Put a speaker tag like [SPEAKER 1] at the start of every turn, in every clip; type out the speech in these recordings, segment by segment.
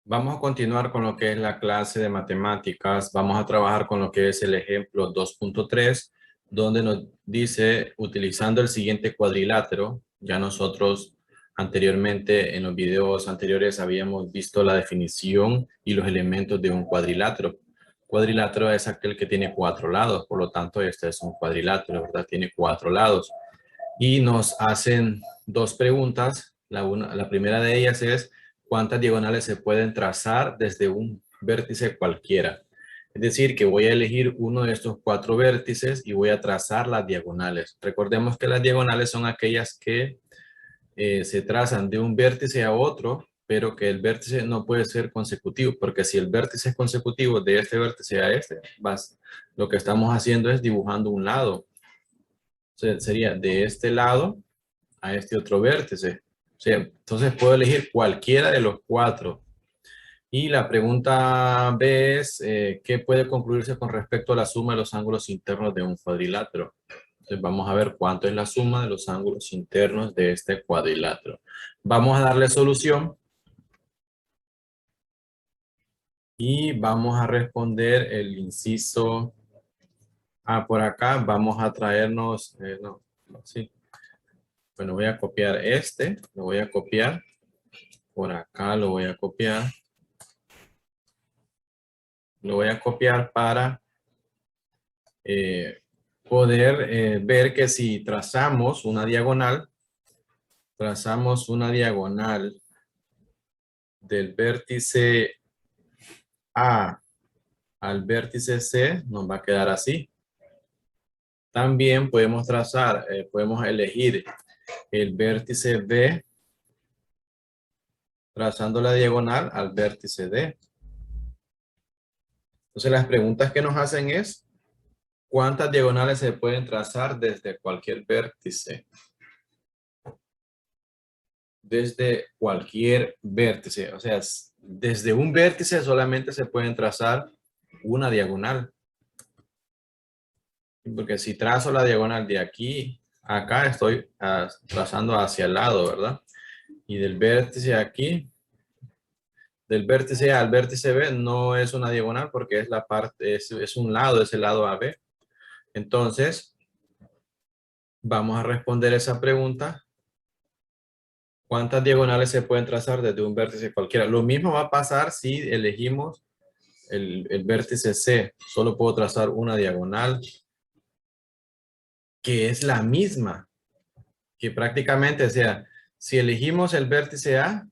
[SPEAKER 1] Vamos a continuar con lo que es la clase de matemáticas. Vamos a trabajar con lo que es el ejemplo 2.3, donde nos dice, utilizando el siguiente cuadrilátero, ya nosotros anteriormente en los videos anteriores habíamos visto la definición y los elementos de un cuadrilátero. Cuadrilátero es aquel que tiene 4 lados, por lo tanto este es un cuadrilátero, ¿verdad? Tiene 4 lados. Y nos hacen dos preguntas. La primera de ellas es, ¿cuántas diagonales se pueden trazar desde un vértice cualquiera? Es decir, que voy a elegir uno de estos 4 vértices y voy a trazar las diagonales. Recordemos que las diagonales son aquellas que se trazan de un vértice a otro, pero que el vértice no puede ser consecutivo, porque si el vértice es consecutivo de este vértice a este, lo que estamos haciendo es dibujando un lado. Sería de este lado a este otro vértice. O sea, entonces puedo elegir cualquiera de los 4. Y la pregunta B es, ¿qué puede concluirse con respecto a la suma de los ángulos internos de un cuadrilátero? Entonces vamos a ver cuánto es la suma de los ángulos internos de este cuadrilátero. Vamos a darle solución y vamos a responder el inciso A por acá. Vamos a traernos, sí. Bueno, voy a copiar este, lo voy a copiar. Por acá lo voy a copiar. Lo voy a copiar para poder ver que si trazamos una diagonal del vértice A al vértice C, nos va a quedar así. También podemos podemos elegir el vértice B trazando la diagonal al vértice D. Entonces las preguntas que nos hacen es, ¿cuántas diagonales se pueden trazar desde cualquier vértice? Desde cualquier vértice. O sea, desde un vértice solamente se pueden trazar una diagonal. Porque si trazo la diagonal de aquí a acá, estoy trazando hacia el lado, ¿verdad? Y del vértice aquí, del vértice A al vértice B, no es una diagonal porque es la parte, es un lado, es el lado AB. Entonces, vamos a responder esa pregunta. ¿Cuántas diagonales se pueden trazar desde un vértice cualquiera? Lo mismo va a pasar si elegimos el vértice C. Solo puedo trazar una diagonal que es la misma, que prácticamente, o sea, si elegimos el vértice A,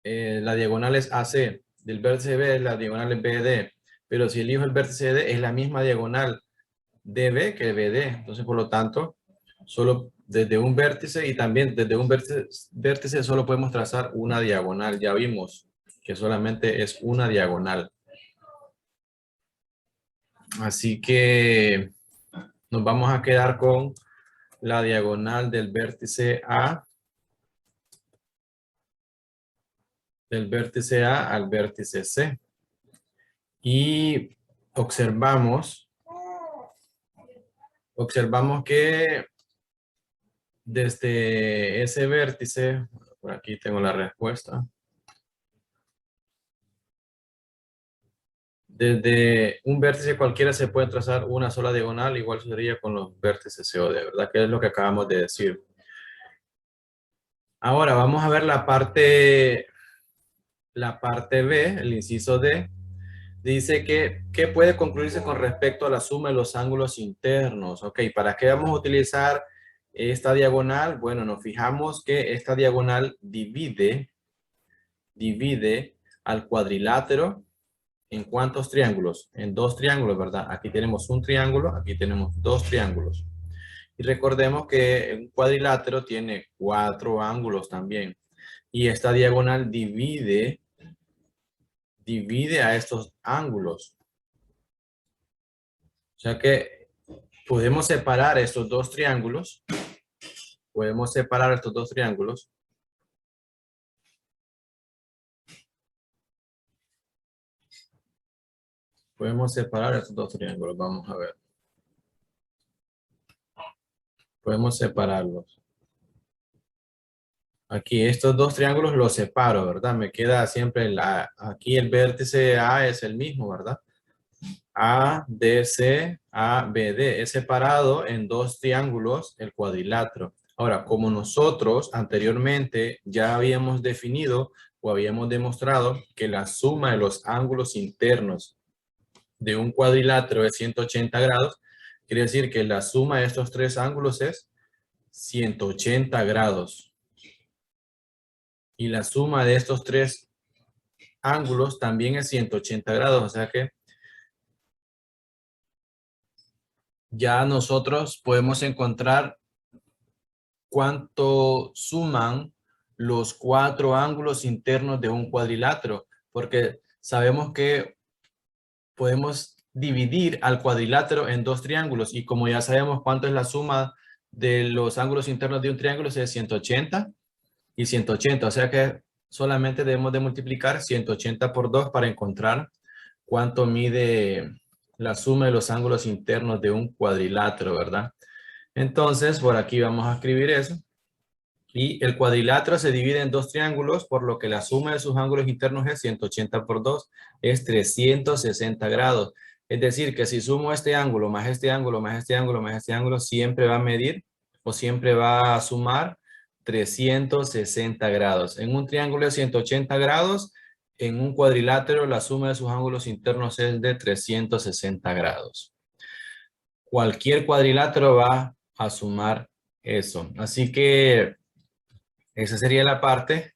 [SPEAKER 1] la diagonal es AC. Del vértice B, la diagonal es BD. Pero si elijo el vértice D, es la misma diagonal DB que BD. Entonces, por lo tanto, solo desde un vértice y también desde un vértice solo podemos trazar una diagonal. Ya vimos que solamente es una diagonal. Así que nos vamos a quedar con la diagonal del vértice A, al vértice C. Y observamos que desde ese vértice, por aquí tengo la respuesta. Desde un vértice cualquiera se puede trazar una sola diagonal, igual sería con los vértices COD, ¿verdad? Que es lo que acabamos de decir. Ahora vamos a ver la parte B, el inciso D. Dice que puede concluirse con respecto a la suma de los ángulos internos. Ok, ¿para qué vamos a utilizar esta diagonal? Bueno, nos fijamos que esta diagonal divide al cuadrilátero. ¿En cuántos triángulos? En 2 triángulos, ¿verdad? Aquí tenemos un triángulo, aquí tenemos 2 triángulos. Y recordemos que un cuadrilátero tiene 4 ángulos también. Y esta diagonal divide a estos ángulos. O sea que podemos separar estos 2 triángulos. Podemos separar estos 2 triángulos. Podemos separar estos 2 triángulos. Vamos a ver. Podemos separarlos. Aquí estos dos triángulos los separo, ¿verdad? Me queda siempre aquí el vértice A es el mismo, ¿verdad? ADC, ABD es separado en dos triángulos el cuadrilátero. Ahora, como nosotros anteriormente ya habíamos definido o habíamos demostrado que la suma de los ángulos internos de un cuadrilátero es 180 grados, quiere decir que la suma de estos tres ángulos es 180 grados. Y la suma de estos tres ángulos también es 180 grados, o sea que ya nosotros podemos encontrar cuánto suman los cuatro ángulos internos de un cuadrilátero, porque sabemos que podemos dividir al cuadrilátero en dos triángulos y como ya sabemos cuánto es la suma de los ángulos internos de un triángulo es 180 y 180, o sea que solamente debemos de multiplicar 180 por 2 para encontrar cuánto mide la suma de los ángulos internos de un cuadrilátero, ¿verdad? Entonces, por aquí vamos a escribir eso. Y el cuadrilátero se divide en dos triángulos, por lo que la suma de sus ángulos internos es 180 por 2, es 360 grados. Es decir, que si sumo este ángulo, más este ángulo, más este ángulo, más este ángulo, siempre va a medir o siempre va a sumar 360 grados. En un triángulo de 180 grados, en un cuadrilátero la suma de sus ángulos internos es de 360 grados. Cualquier cuadrilátero va a sumar eso. Así que esa sería la parte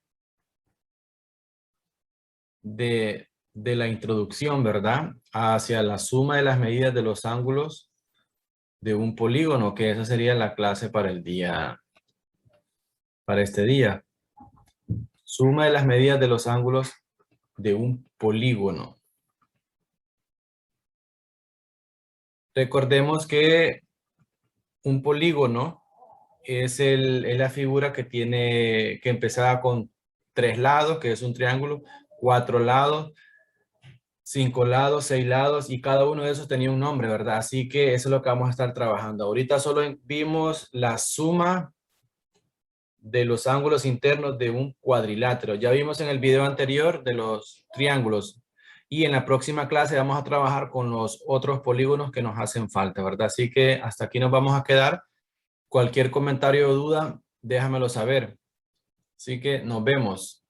[SPEAKER 1] de la introducción, ¿verdad? Hacia la suma de las medidas de los ángulos de un polígono, que esa sería la clase para para este día. Suma de las medidas de los ángulos de un polígono. Recordemos que un polígono es la figura que empezaba con 3 lados, que es un triángulo, 4 lados, 5 lados, 6 lados, y cada uno de esos tenía un nombre, ¿verdad? Así que eso es lo que vamos a estar trabajando. Ahorita solo vimos la suma de los ángulos internos de un cuadrilátero. Ya vimos en el video anterior de los triángulos. Y en la próxima clase vamos a trabajar con los otros polígonos que nos hacen falta, ¿verdad? Así que hasta aquí nos vamos a quedar. Cualquier comentario o duda, déjamelo saber. Así que nos vemos.